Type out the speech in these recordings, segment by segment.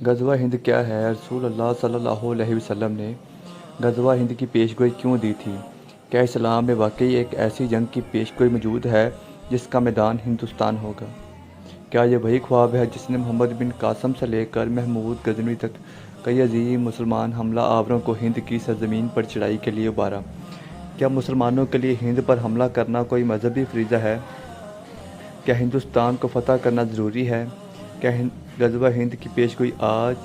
غزوہ ہند کیا ہے؟ رسول اللہ صلی اللہ علیہ وسلم نے غزوہ ہند کی پیشگوئی کیوں دی تھی؟ کیا اسلام میں واقعی ایک ایسی جنگ کی پیشگوئی موجود ہے جس کا میدان ہندوستان ہوگا؟ کیا یہ وہی خواب ہے جس نے محمد بن قاسم سے لے کر محمود غزنوی تک کئی عظیم مسلمان حملہ آوروں کو ہند کی سرزمین پر چڑھائی کے لیے ابھارا؟ کیا مسلمانوں کے لیے ہند پر حملہ کرنا کوئی مذہبی فریضہ ہے؟ کیا ہندوستان کو فتح کرنا ضروری ہے؟ کیا غزوہ ہند کی پیشگوئی آج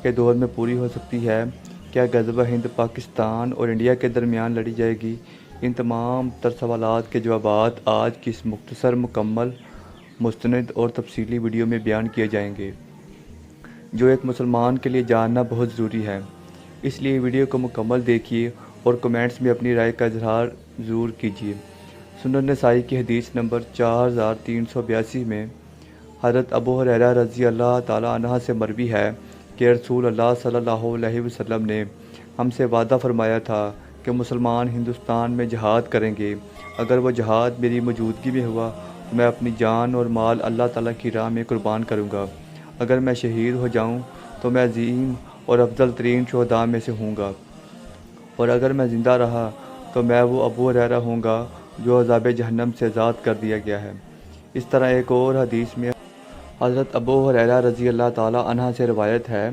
کے دور میں پوری ہو سکتی ہے؟ کیا غزوہ ہند پاکستان اور انڈیا کے درمیان لڑی جائے گی؟ ان تمام تر سوالات کے جوابات آج کی اس مختصر، مکمل، مستند اور تفصیلی ویڈیو میں بیان کیے جائیں گے، جو ایک مسلمان کے لیے جاننا بہت ضروری ہے۔ اس لیے ویڈیو کو مکمل دیکھیے اور کمنٹس میں اپنی رائے کا اظہار ضرور کیجیے۔ سنن نسائی کی حدیث نمبر 4382 میں حضرت ابو ہریرہ رضی اللہ تعالیٰ عنہ سے مروی ہے کہ رسول اللہ صلی اللہ علیہ وسلم نے ہم سے وعدہ فرمایا تھا کہ مسلمان ہندوستان میں جہاد کریں گے۔ اگر وہ جہاد میری موجودگی میں ہوا تو میں اپنی جان اور مال اللہ تعالیٰ کی راہ میں قربان کروں گا۔ اگر میں شہید ہو جاؤں تو میں عظیم اور افضل ترین شہداء میں سے ہوں گا، اور اگر میں زندہ رہا تو میں وہ ابو ہریرہ ہوں گا جو عذاب جہنم سے آزاد کر دیا گیا ہے۔ اس طرح ایک اور حدیث میں حضرت ابو ہریرہ رضی اللہ تعالیٰ عنہ سے روایت ہے،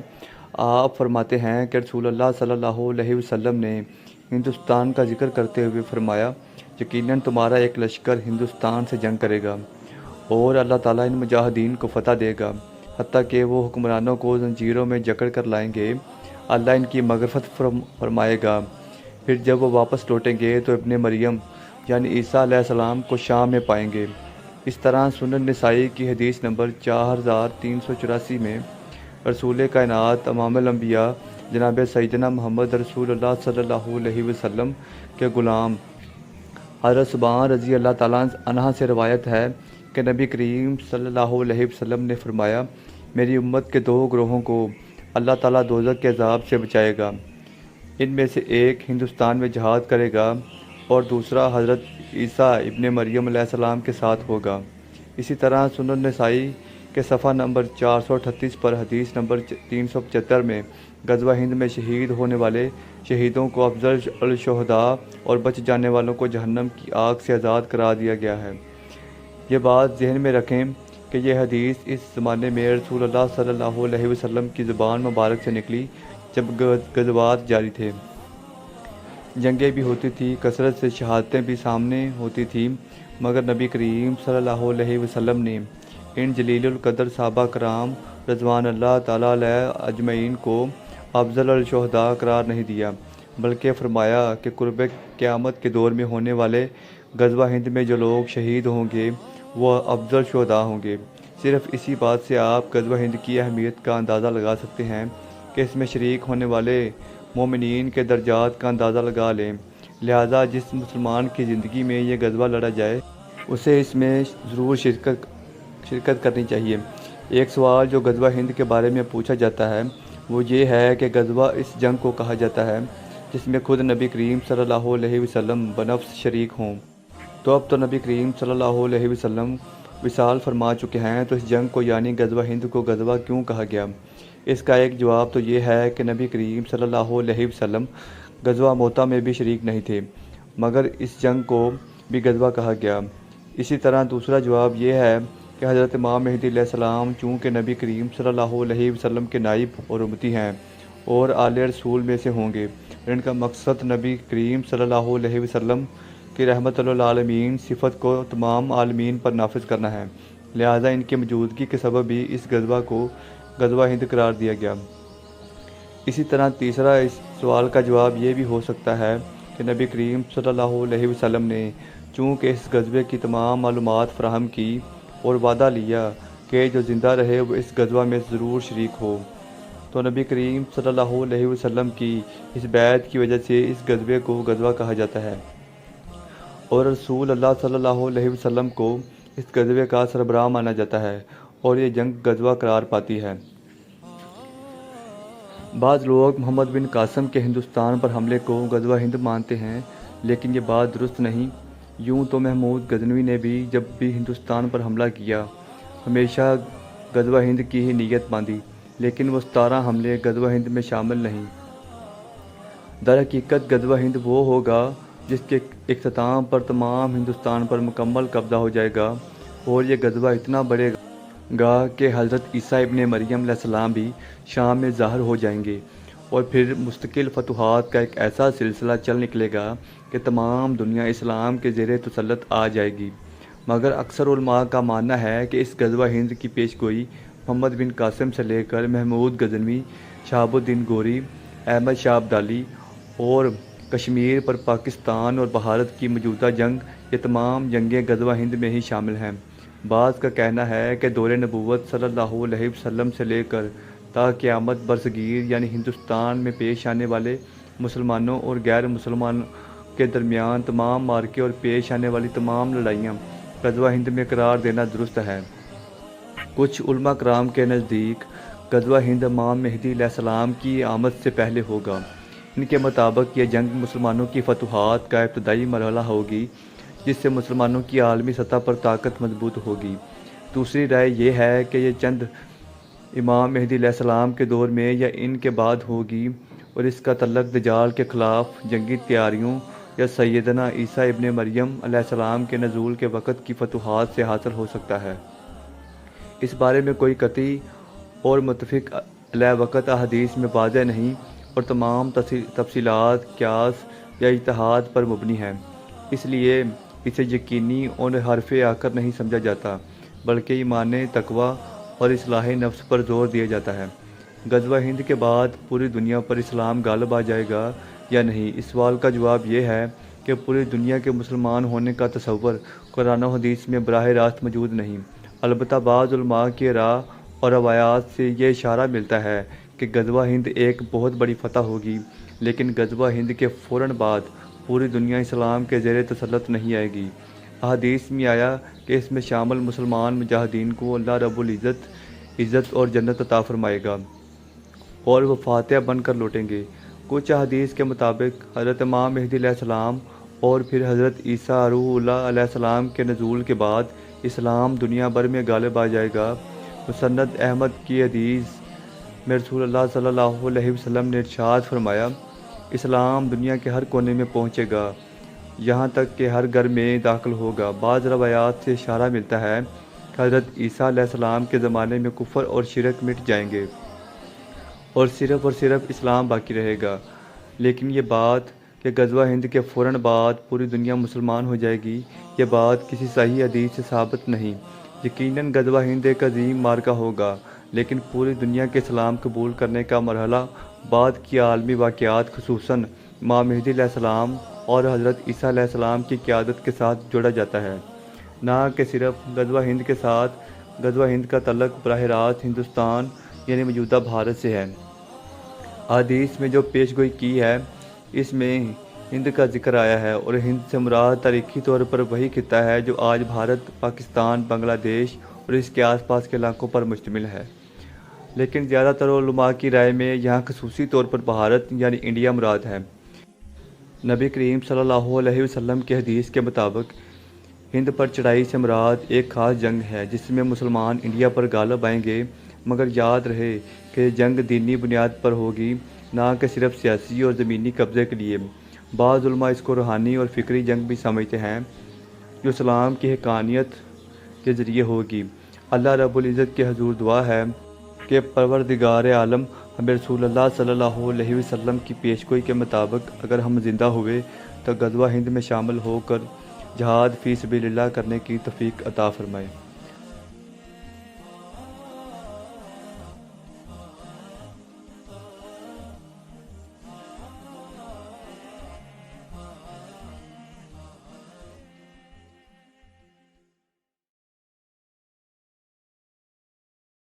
آپ فرماتے ہیں کہ رسول اللہ صلی اللہ علیہ وسلم نے ہندوستان کا ذکر کرتے ہوئے فرمایا، یقیناً تمہارا ایک لشکر ہندوستان سے جنگ کرے گا اور اللہ تعالیٰ ان مجاہدین کو فتح دے گا، حتیٰ کہ وہ حکمرانوں کو زنجیروں میں جکڑ کر لائیں گے۔ اللہ ان کی مغفرت فرمائے گا۔ پھر جب وہ واپس لوٹیں گے تو ابن مریم یعنی عیسیٰ علیہ السلام کو شام میں پائیں گے۔ اس طرح سنن نسائی کی حدیث نمبر 4384 میں رسول کائنات امام الانبیاء جناب سیدنا محمد رسول اللہ صلی اللہ علیہ وسلم کے غلام حضرت ثوبان رضی اللہ تعالیٰ عنہ سے روایت ہے کہ نبی کریم صلی اللہ علیہ وسلم نے فرمایا، میری امت کے دو گروہوں کو اللہ تعالیٰ دوزخ کے عذاب سے بچائے گا۔ ان میں سے ایک ہندوستان میں جہاد کرے گا اور دوسرا حضرت عیسیٰ ابن مریم علیہ السلام کے ساتھ ہوگا۔ اسی طرح سنن نسائی کے صفحہ نمبر 438 پر حدیث نمبر 375 میں غزوہ ہند میں شہید ہونے والے شہیدوں کو افضل الشہداء اور بچ جانے والوں کو جہنم کی آگ سے آزاد قرار دیا گیا ہے۔ یہ بات ذہن میں رکھیں کہ یہ حدیث اس زمانے میں رسول اللہ صلی اللہ علیہ وسلم کی زبان مبارک سے نکلی جب غزوات جاری تھے، جنگیں بھی ہوتی تھیں، کثرت سے شہادتیں بھی سامنے ہوتی تھیں، مگر نبی کریم صلی اللہ علیہ وسلم نے ان جلیل القدر صحابہ کرام رضوان اللہ تعالیٰ علیہ اجمعین کو افضل الشہداء قرار نہیں دیا، بلکہ فرمایا کہ قرب قیامت کے دور میں ہونے والے غزوہ ہند میں جو لوگ شہید ہوں گے وہ افضل شہداء ہوں گے۔ صرف اسی بات سے آپ غزوہ ہند کی اہمیت کا اندازہ لگا سکتے ہیں کہ اس میں شریک ہونے والے مومنین کے درجات کا اندازہ لگا لیں۔ لہٰذا جس مسلمان کی زندگی میں یہ غزوہ لڑا جائے اسے اس میں ضرور شرکت کرنی چاہیے۔ ایک سوال جو غزوہ ہند کے بارے میں پوچھا جاتا ہے وہ یہ ہے کہ غزوہ اس جنگ کو کہا جاتا ہے جس میں خود نبی کریم صلی اللہ علیہ وسلم بنفس شریک ہوں۔ تو اب تو نبی کریم صلی اللہ علیہ وسلم وصال فرما چکے ہیں، تو اس جنگ کو یعنی غزوہ ہند کو غزوہ کیوں کہا گیا؟ اس کا ایک جواب تو یہ ہے کہ نبی کریم صلی اللہ علیہ وسلم غزوہ موتا میں بھی شریک نہیں تھے، مگر اس جنگ کو بھی غزوہ کہا گیا۔ اسی طرح دوسرا جواب یہ ہے کہ حضرت امام مہدی علیہ السلام چونکہ نبی کریم صلی اللہ علیہ وسلم کے نائب اور امتی ہیں اور آل رسول میں سے ہوں گے، ان کا مقصد نبی کریم صلی اللہ علیہ وسلم کی رحمت للعالمین صفت کو تمام عالمین پر نافذ کرنا ہے، لہٰذا ان کی موجودگی کے سبب بھی اس غزوہ کو غزوہ ہند قرار دیا گیا۔ اسی طرح تیسرا اس سوال کا جواب یہ بھی ہو سکتا ہے کہ نبی کریم صلی اللہ علیہ وسلم نے چونکہ اس غزوے کی تمام معلومات فراہم کی اور وعدہ لیا کہ جو زندہ رہے وہ اس غزوہ میں ضرور شریک ہو، تو نبی کریم صلی اللہ علیہ وسلم کی اس بیعت کی وجہ سے اس غزوے کو غزوہ کہا جاتا ہے اور رسول اللہ صلی اللہ علیہ وسلم کو اس غزوے کا سربراہ مانا جاتا ہے اور یہ جنگ غزوہ قرار پاتی ہے۔ بعض لوگ محمد بن قاسم کے ہندوستان پر حملے کو غزوہ ہند مانتے ہیں، لیکن یہ بات درست نہیں۔ یوں تو محمود غزنوی نے بھی جب بھی ہندوستان پر حملہ کیا ہمیشہ غزوہ ہند کی ہی نیت باندھی، لیکن وہ 17 حملے غزوہ ہند میں شامل نہیں۔ در حقیقت غزوہ ہند وہ ہوگا جس کے اختتام پر تمام ہندوستان پر مکمل قبضہ ہو جائے گا، اور یہ غزوہ اتنا بڑھے گا کہ حضرت عیسیٰ ابن مریم علیہ السلام بھی شام میں ظاہر ہو جائیں گے، اور پھر مستقل فتوحات کا ایک ایسا سلسلہ چل نکلے گا کہ تمام دنیا اسلام کے زیر تسلط آ جائے گی۔ مگر اکثر علماء کا ماننا ہے کہ اس غزوہ ہند کی پیش گوئی محمد بن قاسم سے لے کر محمود غزنوی، شہاب الدین غوری، احمد شاہ ابدالی اور کشمیر پر پاکستان اور بھارت کی موجودہ جنگ، یہ تمام جنگیں غزوہ ہند میں ہی شامل ہیں۔ بعض کا کہنا ہے کہ دور نبوت صلی اللہ علیہ وسلم سے لے کر تا قیامت برصغیر یعنی ہندوستان میں پیش آنے والے مسلمانوں اور غیر مسلمانوں کے درمیان تمام معرکے اور پیش آنے والی تمام لڑائیاں غزوہ ہند میں قرار دینا درست ہے۔ کچھ علماء کرام کے نزدیک غزوہ ہند امام مہدی علیہ السلام کی آمد سے پہلے ہوگا۔ ان کے مطابق یہ جنگ مسلمانوں کی فتوحات کا ابتدائی مرحلہ ہوگی، جس سے مسلمانوں کی عالمی سطح پر طاقت مضبوط ہوگی۔ دوسری رائے یہ ہے کہ یہ جنگ امام مہدی علیہ السلام کے دور میں یا ان کے بعد ہوگی، اور اس کا تعلق دجال کے خلاف جنگی تیاریوں یا سیدنا عیسیٰ ابن مریم علیہ السلام کے نزول کے وقت کی فتوحات سے حاصل ہو سکتا ہے۔ اس بارے میں کوئی قطعی اور متفق علیہ وقت احادیث میں واضح نہیں، اور تمام تفصیلات قیاس یا اجتہاد پر مبنی ہیں، اس لیے اسے یقینی اور حرف آخر نہیں سمجھا جاتا، بلکہ ایمان، تقویٰ اور اصلاح نفس پر زور دیا جاتا ہے۔ غزوہ ہند کے بعد پوری دنیا پر اسلام غالب آ جائے گا یا نہیں؟ اس سوال کا جواب یہ ہے کہ پوری دنیا کے مسلمان ہونے کا تصور قرآن و حدیث میں براہ راست موجود نہیں، البتہ بعض علماء کی راہ اور روایات سے یہ اشارہ ملتا ہے کہ غزوہ ہند ایک بہت بڑی فتح ہوگی، لیکن غزوہ ہند کے فوراً بعد پوری دنیا اسلام کے زیر تسلط نہیں آئے گی۔ احادیث میں آیا کہ اس میں شامل مسلمان مجاہدین کو اللہ رب العزت عزت اور جنت عطا فرمائے گا، اور وہ فاتح بن کر لوٹیں گے۔ کچھ احادیث کے مطابق حضرت امام مہدی علیہ السلام اور پھر حضرت عیسیٰ روح اللہ علیہ السلام کے نزول کے بعد اسلام دنیا بھر میں غالب آ جائے گا۔ مسند احمد کی حدیث میں رسول اللہ صلی اللہ علیہ وسلم نے ارشاد فرمایا، اسلام دنیا کے ہر کونے میں پہنچے گا، یہاں تک کہ ہر گھر میں داخل ہوگا۔ بعض روایات سے اشارہ ملتا ہے کہ حضرت عیسیٰ علیہ السلام کے زمانے میں کفر اور شرک مٹ جائیں گے، اور صرف اسلام باقی رہے گا۔ لیکن یہ بات کہ غزوہ ہند کے فوراً بعد پوری دنیا مسلمان ہو جائے گی، یہ بات کسی صحیح حدیث سے ثابت نہیں۔ یقیناً غزوہ ہند ایک عظیم معرکہ ہوگا، لیکن پوری دنیا کے اسلام قبول کرنے کا مرحلہ بعد کی عالمی واقعات، خصوصاً امام مہدی علیہ السلام اور حضرت عیسیٰ علیہ السلام کی قیادت کے ساتھ جوڑا جاتا ہے، نہ کہ صرف غزوہ ہند کے ساتھ۔ غزوہ ہند کا تعلق براہ راست ہندوستان یعنی موجودہ بھارت سے ہے۔ احادیث میں جو پیش گوئی کی ہے اس میں ہند کا ذکر آیا ہے، اور ہند سے مراد تاریخی طور پر وہی خطہ ہے جو آج بھارت، پاکستان، بنگلہ دیش اور اس کے آس پاس کے علاقوں پر مشتمل ہے۔ لیکن زیادہ تر علماء کی رائے میں یہاں خصوصی طور پر بھارت یعنی انڈیا مراد ہے۔ نبی کریم صلی اللہ علیہ وسلم کی حدیث کے مطابق ہند پر چڑھائی سے مراد ایک خاص جنگ ہے جس میں مسلمان انڈیا پر غالب آئیں گے، مگر یاد رہے کہ یہ جنگ دینی بنیاد پر ہوگی، نہ کہ صرف سیاسی اور زمینی قبضے کے لیے۔ بعض علماء اس کو روحانی اور فکری جنگ بھی سمجھتے ہیں جو اسلام کی حقانیت کے ذریعے ہوگی۔ اللہ رب العزت کے حضور دعا ہے کہ پروردگار عالم ہمیں رسول اللہ صلی اللہ علیہ وسلم کی پیشگوئی کے مطابق اگر ہم زندہ ہوئے تو غزوہ ہند میں شامل ہو کر جہاد فی سبیل اللہ کرنے کی توفیق عطا فرمائے۔